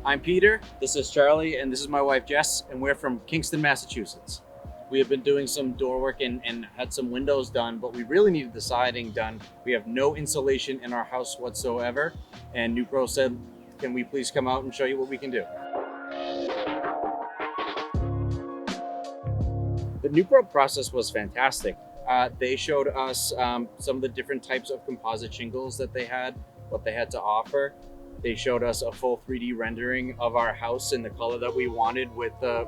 I'm Peter, this is Charlie, and this is my wife Jess, and we're from Kingston, Massachusetts. We have been doing some door work and had some windows done, but we really needed the siding done. We have no insulation in our house whatsoever, and NEWPRO said, can we please come out and show you what we can do? The NEWPRO process was fantastic. They showed us some of the different types of composite shingles that they had, what they had to offer. They showed us a full 3D rendering of our house in the color that we wanted with the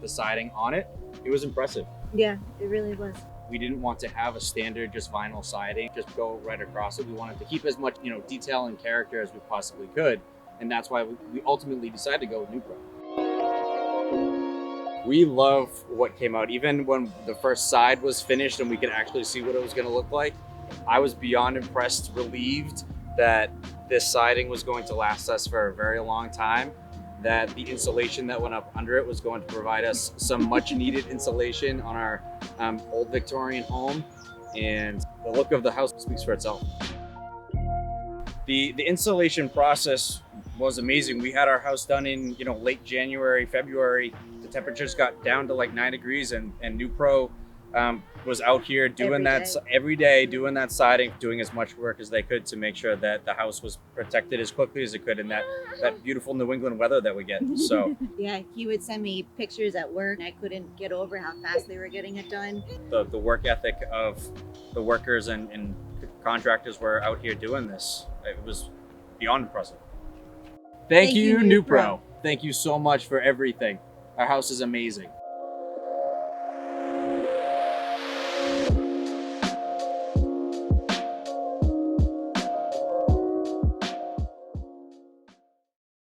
siding on it. It was impressive. Yeah, it really was. We didn't want to have a standard just vinyl siding, just go right across it. We wanted to keep as much, detail and character as we possibly could. And that's why we ultimately decided to go with NEWPRO. We love what came out. Even when the first side was finished and we could actually see what it was going to look like, I was beyond impressed, relieved that this siding was going to last us for a very long time, that the insulation that went up under it was going to provide us some much needed insulation on our old Victorian home, and the look of the house speaks for itself. The installation process was amazing. We had our house done in late January, February. The temperatures got down to like 9 degrees, and NEWPRO was out here doing every day, doing that siding, doing as much work as they could to make sure that the house was protected as quickly as it could in that beautiful New England weather that we get. So yeah, he would send me pictures at work and I couldn't get over how fast they were getting it done. The work ethic of the workers and contractors were out here doing this. It was beyond impressive. Thank you, NEWPRO. Thank you so much for everything. Our house is amazing.